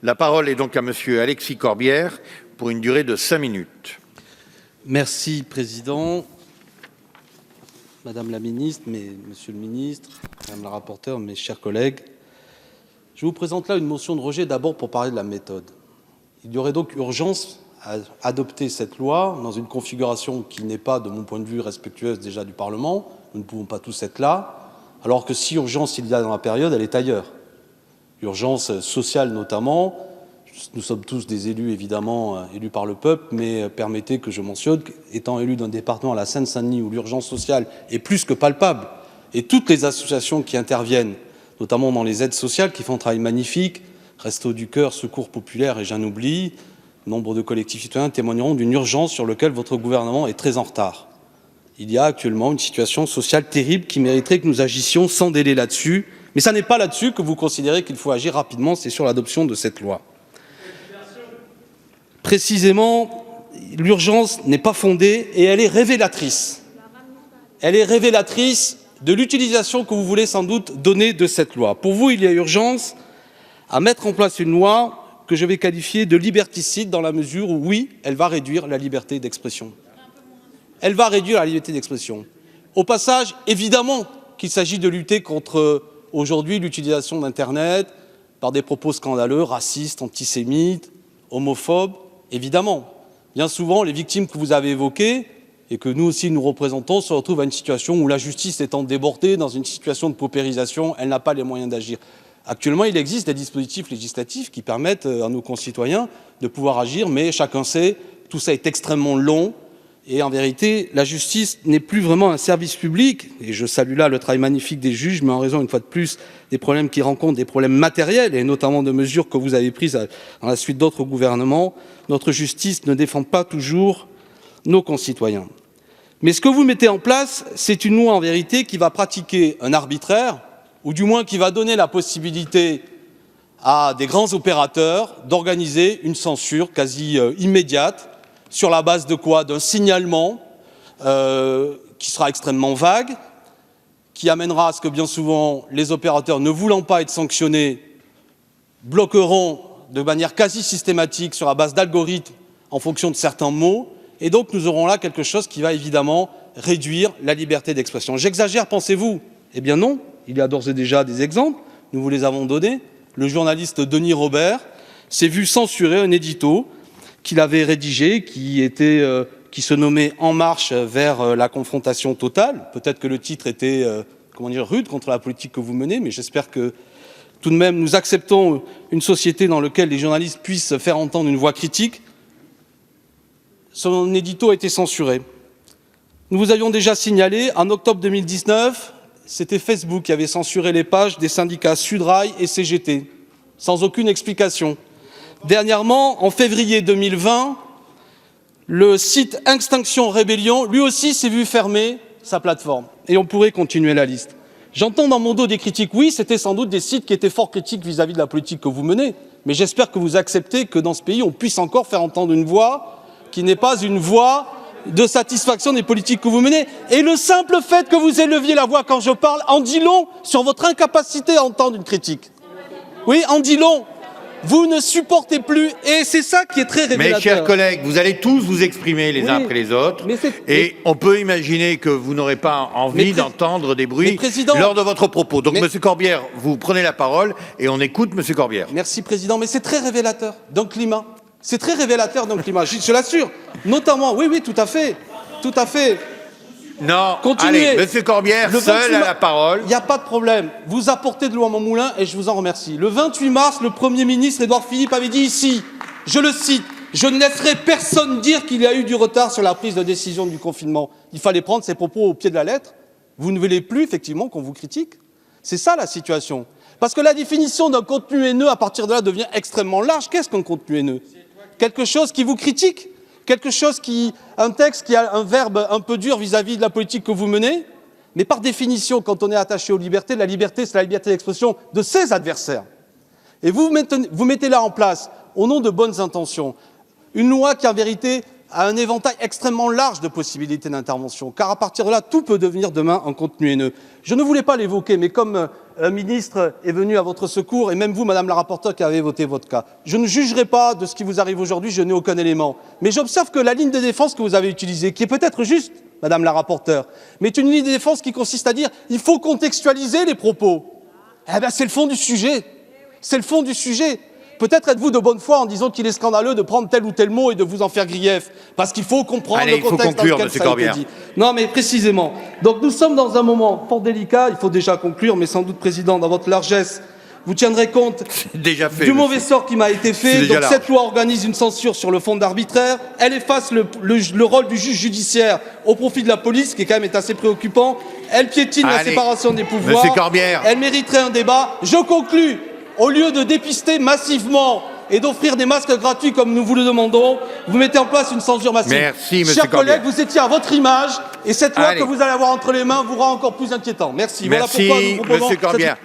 La parole est donc à Monsieur Alexis Corbière pour une durée de 5 minutes. Merci, Président. Madame la Ministre, Monsieur le Ministre, Madame la rapporteure, mes chers collègues, je vous présente là une motion de rejet d'abord pour parler de la méthode. Il y aurait donc urgence à adopter cette loi dans une configuration qui n'est pas, de mon point de vue, respectueuse déjà du Parlement. Nous ne pouvons pas tous être là, alors que si urgence il y a dans la période, elle est ailleurs. Urgence sociale notamment. Nous sommes tous des élus, évidemment, élus par le peuple, mais permettez que je mentionne qu'étant élu d'un département à la Seine-Saint-Denis où l'urgence sociale est plus que palpable, et toutes les associations qui interviennent, notamment dans les aides sociales, qui font un travail magnifique, Restos du Cœur, Secours Populaire et j'en oublie, nombre de collectifs citoyens témoigneront d'une urgence sur laquelle votre gouvernement est très en retard. Il y a actuellement une situation sociale terrible qui mériterait que nous agissions sans délai là-dessus, mais ce n'est pas là-dessus que vous considérez qu'il faut agir rapidement, c'est sur l'adoption de cette loi. Précisément, l'urgence n'est pas fondée et elle est révélatrice. Elle est révélatrice de l'utilisation que vous voulez sans doute donner de cette loi. Pour vous, il y a urgence à mettre en place une loi que je vais qualifier de liberticide dans la mesure où, oui, elle va réduire la liberté d'expression. Elle va réduire la liberté d'expression. Au passage, évidemment qu'il s'agit de lutter contre, aujourd'hui, l'utilisation d'Internet par des propos scandaleux, racistes, antisémites, homophobes. Évidemment, bien souvent, les victimes que vous avez évoquées et que nous aussi nous représentons se retrouvent à une situation où la justice étant débordée, dans une situation de paupérisation, elle n'a pas les moyens d'agir. Actuellement, il existe des dispositifs législatifs qui permettent à nos concitoyens de pouvoir agir, mais chacun sait, tout ça est extrêmement long et en vérité, la justice n'est plus vraiment un service public. Et je salue là le travail magnifique des juges, mais en raison, une fois de plus, des problèmes qu'ils rencontrent, des problèmes matériels et notamment de mesures que vous avez prises dans la suite d'autres gouvernements, notre justice ne défend pas toujours nos concitoyens. Mais ce que vous mettez en place, c'est une loi en vérité qui va pratiquer un arbitraire, ou du moins qui va donner la possibilité à des grands opérateurs d'organiser une censure quasi immédiate. Sur la base de quoi? D'un signalement qui sera extrêmement vague, qui amènera à ce que bien souvent les opérateurs, ne voulant pas être sanctionnés, bloqueront de manière quasi systématique sur la base d'algorithmes en fonction de certains mots. Et donc nous aurons là quelque chose qui va évidemment réduire la liberté d'expression. J'exagère, pensez-vous? Eh bien non, il y a d'ores et déjà des exemples, nous vous les avons donnés. Le journaliste Denis Robert s'est vu censurer un édito qu'il avait rédigé, qui se nommait « En marche vers la confrontation totale ». Peut-être que le titre était rude contre la politique que vous menez, mais j'espère que tout de même nous acceptons une société dans laquelle les journalistes puissent faire entendre une voix critique. Son édito a été censuré. Nous vous avions déjà signalé, en octobre 2019, c'était Facebook qui avait censuré les pages des syndicats Sudrail et CGT, sans aucune explication. Dernièrement, en février 2020, le site Extinction Rébellion, lui aussi, s'est vu fermer sa plateforme. Et on pourrait continuer la liste. J'entends dans mon dos des critiques. Oui, c'était sans doute des sites qui étaient fort critiques vis-à-vis de la politique que vous menez. Mais j'espère que vous acceptez que dans ce pays, on puisse encore faire entendre une voix qui n'est pas une voix de satisfaction des politiques que vous menez. Et le simple fait que vous éleviez la voix quand je parle en dit long sur votre incapacité à entendre une critique. Oui, en dit long. Vous ne supportez plus, et c'est ça qui est très révélateur. Mes chers collègues, vous allez tous vous exprimer les uns après les autres, et on peut imaginer que vous n'aurez pas envie d'entendre des bruits lors de votre propos. Donc, Monsieur Corbière, vous prenez la parole, et on écoute Monsieur Corbière. Merci, Président, mais c'est très révélateur d'un climat. C'est très révélateur d'un climat, je l'assure. Notamment, oui, tout à fait, tout à fait. Non, continuez. Allez, Monsieur Corbière, seul à la parole. Il n'y a pas de problème. Vous apportez de l'eau à mon moulin et je vous en remercie. Le 28 mars, le Premier ministre Édouard Philippe avait dit ici, je le cite, « Je ne laisserai personne dire qu'il y a eu du retard sur la prise de décision du confinement. » Il fallait prendre ces propos au pied de la lettre. Vous ne voulez plus, effectivement, qu'on vous critique. C'est ça la situation. Parce que la définition d'un contenu haineux, à partir de là, devient extrêmement large. Qu'est-ce qu'un contenu haineux? Quelque chose qui vous critique? Quelque chose un texte qui a un verbe un peu dur vis-à-vis de la politique que vous menez, mais par définition, quand on est attaché aux libertés, la liberté, c'est la liberté d'expression de ses adversaires. Et vous mettez là en place, au nom de bonnes intentions, une loi qui, en vérité, à un éventail extrêmement large de possibilités d'intervention, car à partir de là, tout peut devenir demain un contenu haineux. Je ne voulais pas l'évoquer, mais comme un ministre est venu à votre secours, et même vous, Madame la rapporteure, qui avez voté votre cas, je ne jugerai pas de ce qui vous arrive aujourd'hui, je n'ai aucun élément. Mais j'observe que la ligne de défense que vous avez utilisée, qui est peut-être juste, Madame la rapporteure, mais est une ligne de défense qui consiste à dire il faut contextualiser les propos. Eh bien, c'est le fond du sujet. C'est le fond du sujet. Peut-être êtes-vous de bonne foi en disant qu'il est scandaleux de prendre tel ou tel mot et de vous en faire grief, parce qu'il faut comprendre le contexte dans lequel ça a été dit. Non, mais précisément. Donc nous sommes dans un moment fort délicat, il faut déjà conclure, mais sans doute, Président, dans votre largesse, vous tiendrez compte du mauvais sort qui m'a été fait. Donc cette loi organise une censure sur le fond d'arbitraire, elle efface le rôle du juge judiciaire au profit de la police, qui quand même est assez préoccupant, elle piétine la séparation des pouvoirs, elle mériterait un débat. Je conclus. Au lieu de dépister massivement et d'offrir des masques gratuits comme nous vous le demandons, vous mettez en place une censure massive. Merci, monsieur Chers collègues, vous étiez à votre image et cette loi que vous allez avoir entre les mains vous rend encore plus inquiétant. Merci. Merci, voilà pourquoi nous proposons monsieur Corbière.